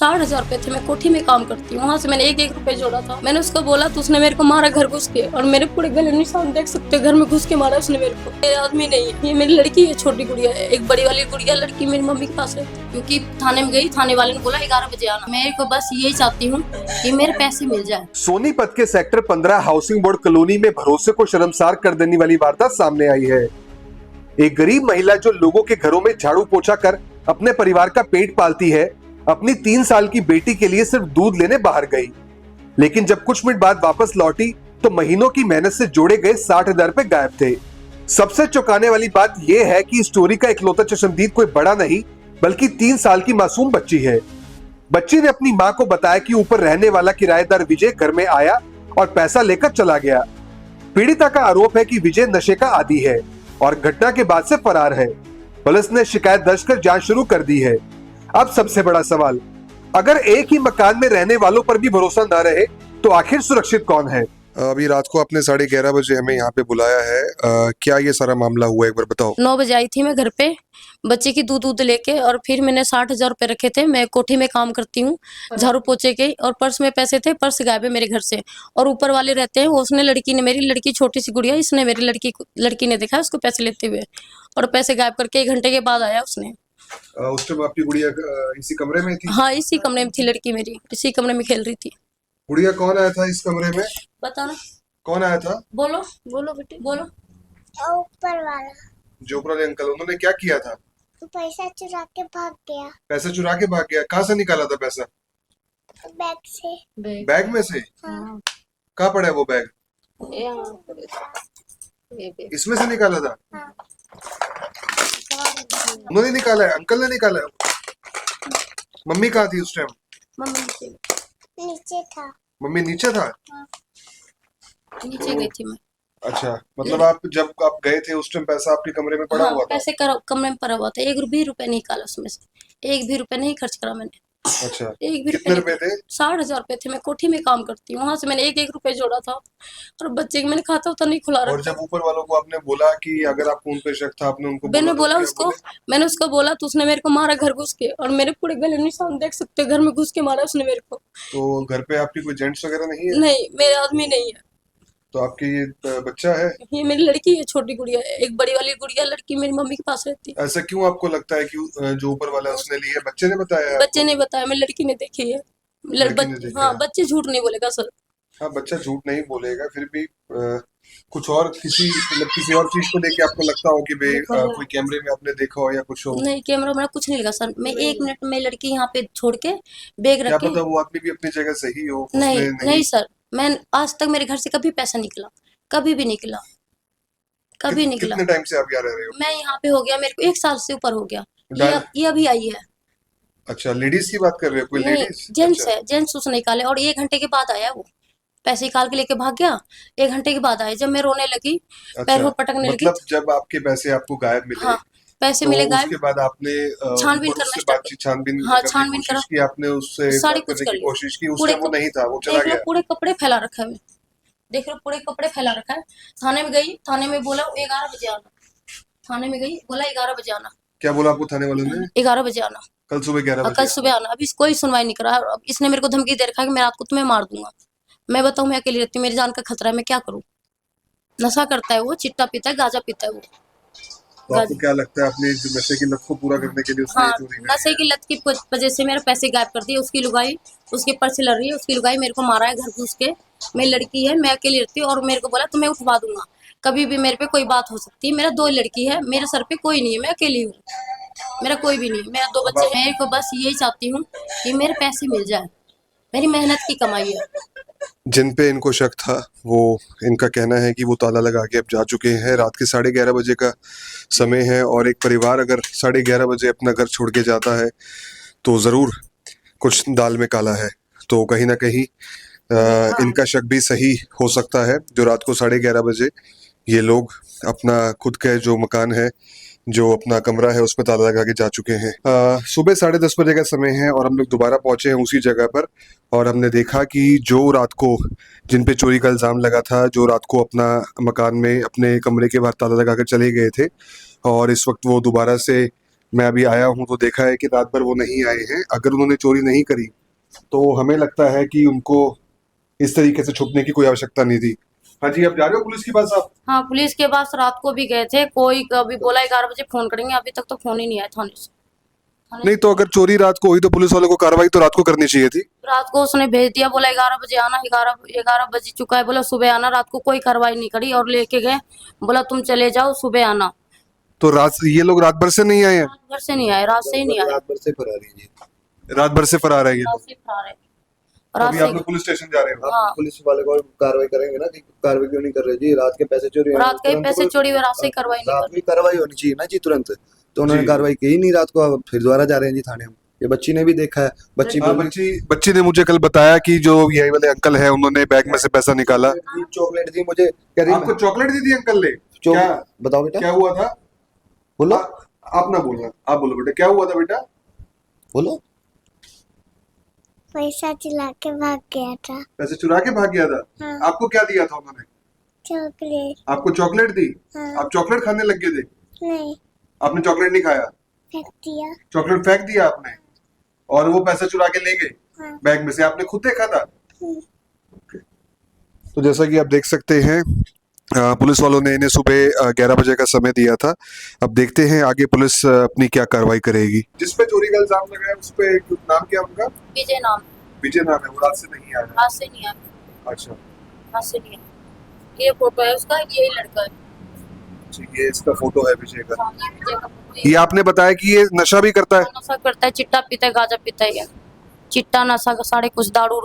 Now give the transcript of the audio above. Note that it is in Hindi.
60,000 रुपए थे। मैं कोठी में काम करती हूँ, वहाँ से मैंने एक रुपए जोड़ा था। मैंने उसको बोला तो उसने मेरे को मारा घर घुस के, और मेरे पूरे गले निशान देख सकते हो, घर में घुस के मारा उसने मेरे को। मेरे आदमी नहीं है, ये मेरी लड़की है, छोटी गुड़िया है। एक बड़ी वाली गुड़िया लड़की मेरी मम्मी के पास है, क्योंकि थाने में गई, थाने वाले ने बोला 11 बजे आना। मेरे को बस यही चाहती हूँ कि मेरे पैसे मिल जाए। सोनीपत के सेक्टर 15 हाउसिंग बोर्ड कॉलोनी में भरोसे को शर्मसार कर देने वाली वारदात सामने आई है। एक गरीब महिला जो लोगों के घरों में झाड़ू पोछा कर अपने परिवार का पेट पालती है, अपनी 3 साल की बेटी के लिए सिर्फ दूध लेने बाहर गई, लेकिन जब कुछ मिनट बाद वापस लौटी तो महीनों की मेहनत से जोड़े गए 60,000 रुपए गायब थे। सबसे चौंकाने वाली बात यह है कि स्टोरी का इकलौता चश्मदीद कोई बड़ा नहीं बल्कि 3 साल की मासूम बच्ची है। बच्ची ने अपनी मां को बताया कि ऊपर रहने वाला किराएदार विजय घर में आया और पैसा लेकर चला गया। पीड़िता का आरोप है कि विजय नशे का आदी है और घटना के बाद से फरार है। पुलिस ने शिकायत दर्ज कर जांच शुरू कर दी है। अब सबसे बड़ा सवाल, अगर एक ही मकान में रहने वालों पर भी भरोसा न रहे तो आखिर सुरक्षित कौन है? अभी रात को आपने 11:30 बजे हमें यहाँ पे बुलाया है। क्या ये सारा मामला हुआ, एक बार बताओ। 9 बजे आई थी मैं घर पे बच्चे की दूध लेके, और फिर मैंने 60,000 रुपए रखे थे। मैं कोठी में काम करती हूँ, झाड़ू पोछे के, और पर्स में पैसे थे। पर्स गायब है मेरे घर से, और ऊपर वाले रहते हैं, उसने लड़की ने, मेरी लड़की छोटी सी गुड़िया, इसने मेरी लड़की ने देखा उसको पैसे लेते हुए, और पैसे गायब करके 1 घंटे के बाद आया उसने। उस टाइम आपकी गुड़िया इसी कमरे में थी? हाँ, इसी कमरे में थी लड़की मेरी, इसी कमरे में खेल रही थी। गुड़िया कौन आया था इस कमरे में? बताना, कौन आया था? बोलो बोलो बेटे बोलो। ऊपर वाला जो ऊपर वाले अंकल, उन्होंने क्या किया था? पैसा चुरा के भाग गया। पैसा चुरा के भाग गया? कहाँ से निकाला था पैसा? बैग से। बैग में से? हाँ। कहाँ पड़ा है वो बैग? इसमें से निकाला था? हाँ। उन्होंने निकाला है? अंकल ने निकाला है? मम्मी कहाँ थी उस टाइम? मम्मी नीचे था। मम्मी नीचे था? नीचे गई थी मैं। अच्छा, मतलब आप जब आप गए थे उस टाइम पैसा आपके कमरे में पड़ा हाँ, हुआ था? पैसे कमरे में पड़ा हुआ था। 1 भी रुपए नहीं निकाला उसमें से, 1 भी रुपए नहीं खर्च करा मैंने। अच्छा, 1 भी कितने रुपए थे? 60,000 रुपए थे। मैं कोठी में काम करती हूँ, वहाँ से मैंने एक रुपए जोड़ा था, और बच्चे की मैंने खाता होता नहीं खुला और रखा। जब ऊपर वालों को आपने बोला कि अगर आपको उन पे शक था, आपने उनको मैंने बोला तो क्या उसको, बोले? मैंने उसको बोला तो उसने मेरे को मारा घर घुस के, और मेरे पूरे गले निशान देख सकते हो, घर में घुस के मारा उसने मेरे को। तो घर पे आपकी कोई जेंट्स वगैरह नहीं है? नहीं, मेरे आदमी नहीं है। तो आपकी ये बच्चा है? ये मेरी लड़की है, छोटी गुड़िया है। एक बड़ी वाली गुड़िया लड़की मेरी मम्मी के पास रहती है। ऐसा क्यों आपको लगता है कि जो ऊपर वाला उसने ली है? बच्चे ने बताया है बच्चे ने बताया, मेरी लड़की ने देखी है। लड़की ने देखा हाँ, है? बच्चे झूठ नहीं बोलेगा सर। हाँ, बच्चा झूठ नहीं बोलेगा, फिर भी कुछ और किसी और चीज को लेके आपको लगता हो कि भाई कोई कैमरे में आपने देखा हो या कुछ हो? नहीं, कैमरा मेरा कुछ नहीं लगा सर। मैं 1 मिनट में लड़की यहाँ पे छोड़ के बैग क्या रख के, पता वो आदमी भी अपनी जगह सही हो, नहीं उसने नहीं सर, मैं आज तक मेरे घर से कभी पैसा निकला, कभी भी निकला, कभी निकला। कितने टाइम से आप यहाँ रह रहे हो? मैं यहाँ पे हो गया, मेरे को 1 साल से ऊपर हो गया। ये अभी आई है। अच्छा, लेडीज की बात कर रहे हो? कोई नहीं, लेडीज? जेंट्स है, जेंट्स उसने निकाले, और 1 घंटे के बाद आया वो। पैसे निकाल के लेके भाग गया, 1 घंटे के बाद आया। जब मैं रोने लगी, पैर में पटकने लगी, मतलब जब आपके पैसे आपको गायब मिले, हाँ, पैसे तो मिले गायब, उसके बाद आपने छानबीन ऊपर करना उससे स्टार्ट बातचीत, छानबीन हाँ, करने की छानबीन कोशिश करा, की आपने, उससे सारी बात कुछ करने की करी। कोशिश की? उस पूरे टाइम वो नहीं था, वो चला देख लो, गया? पूरे कपड़े फैला रखा है, देख लो पूरे कपड़े फैला रखा है। थाने में गई, थाने में बोला 11 बजे आना। थाने में गई, बोला 11 बजे आना। क्या बोला आपको थाने वालों ने? 11 बजे आना, कल सुबह 11 कल बजे? सुबह आना। अभी कोई सुनवाई नहीं करा। अब इसने मेरे को धमकी दे रखा है कि मैं रात को तुम्हें मार दूंगा। मैं बताऊं, मैं अकेली रहती हूँ, मेरी जान का खतरा है, मैं क्या करूँ? नशा करता है वो, चिट्टा पीता है, गांजा पीता है वो। तो आपको क्या लगता है, अपने जो नशे की लत को पूरा करने के लिए उसने हाँ, ये चोरी करी नशे की लत की वजह से मेरे पैसे गायब कर दिए। उसकी लुगाई उसके पर्स लड़ रही है, उसकी लुगाई मेरे को मारा है घर घुस के। मेरी लड़की है, मैं अकेली रहती हूँ, और मेरे को बोला तुम्हें उठवा दूंगा, कभी भी मेरे पे कोई बात हो सकती है। मेरा 2 लड़की है, मेरे सर पे कोई नहीं है, मैं अकेली हूँ, मेरा कोई भी नहीं है, मेरा 2 बच्चे। मेरे को बस यही चाहती हूँ कि मेरे पैसे मिल जाए, मेरी मेहनत की कमाई है। जिन पे इनको शक था, वो इनका कहना है कि वो ताला लगा के अब जा चुके हैं। रात के 11:30 बजे का समय है, और एक परिवार अगर 11:30 बजे अपना घर छोड़ के जाता है तो ज़रूर कुछ दाल में काला है। तो कहीं ना कहीं इनका शक भी सही हो सकता है, जो रात को 11:30 बजे ये लोग अपना खुद का जो मकान है, जो अपना कमरा है, उस पर ताला लगा के जा चुके हैं। सुबह 10:30 बजे का समय है, और हम लोग दोबारा पहुंचे हैं उसी जगह पर, और हमने देखा कि जो रात को जिन पे चोरी का इल्ज़ाम लगा था, जो रात को अपना मकान में अपने कमरे के बाहर ताला लगा कर चले गए थे, और इस वक्त वो दोबारा से मैं अभी आया हूं तो देखा है कि रात भर वो नहीं आए हैं। अगर उन्होंने चोरी नहीं करी तो हमें लगता है कि उनको इस तरीके से छुपने की कोई आवश्यकता नहीं थी। हाँ जी, आप जा रहे हो पुलिस के पास आप? हाँ, पुलिस के पास रात को भी गए थे, कोई कभी बोला 11 बजे फोन करेंगे, अभी तक तो फोन ही नहीं आया थाने से। नहीं तो अगर चोरी रात को हुई तो पुलिस वालों को कार्रवाई तो रात को करनी चाहिए थी। रात को उसने भेज दिया, बोला 11 बजे आना, 11 बज चुका है, बोला सुबह आना, रात को कोई कार्रवाई नहीं करी और लेके गए, बोला तुम चले जाओ सुबह आना। तो रात ये लोग रात भर से नहीं आए हैं? रात भर से नहीं आए, रात से ही नहीं आए, रात भर से फरार है जी। रात भर से फरार है ये रात लोग। से फरार है, तो रात अभी से आप लोग पुलिस स्टेशन जा रहे हो? हाँ। आप पुलिस वाले को कार्रवाई करेंगे ना कि कार्रवाई क्यों नहीं कर रहे जी? रात के पैसे चोरी हुए हैं, रात के तुरंत पैसे चोरी हुए, रात से ही कार्रवाई नहीं रात कर में कार्रवाई होनी चाहिए ना जी तुरंत। तो उन्होंने जी। कार्रवाई की ही नहीं रात को, अब फिर दोबारा जा रहे हैं जी थाने में। ये बच्ची ने भी देखा है, बच्ची हाँ, बोली बच्ची ने मुझे कल बताया कि जो यही वाले अंकल है उन्होंने बैग में से पैसा निकाला। चॉकलेट दी मुझे, कह रही आपको चॉकलेट दी थी अंकल ने? क्या चॉकलेट बताओ बेटा, क्या हुआ था? बोलो आप ना बोलना, आप बोलो बेटा, क्या हुआ था बेटा? बोलो। पैसा चुरा के भाग गया था। पैसे चुरा के भाग गया था? हाँ। आपको क्या दिया था उन्होंने? चॉकलेट। आपको चॉकलेट दी? हाँ। आप चॉकलेट खाने लग गए थे? नहीं, आपने चॉकलेट नहीं खाया? फेंक दिया। चॉकलेट फेंक दिया आपने और वो पैसा चुरा के ले गए हाँ। बैग में से? आपने खुद देखा था? हम्म। तो जैसा कि आप देख सकते हैं पुलिस वालों ने इन्हें सुबह 11 बजे का समय दिया था। अब देखते हैं आगे पुलिस अपनी क्या कार्रवाई करेगी। जिस पे चोरी का इल्जाम लगा है उस पे नाम क्या उनका? विजय नाम, विजय नाम है, वो रात से नहीं आया। रात से नहीं आया, अच्छा, रात से नहीं आया। ये फोटो है उसका, यही लड़का है। ठीक है, इसका फोटो है विजय का। हाँ, ये विजय का फोटो ये आपने बताया कि ये नशा भी करता है? नशा करता है, चिट्टा पीता है, गांजा पीता है, ये चिट्टा नशा का साढ़े कुछ दारू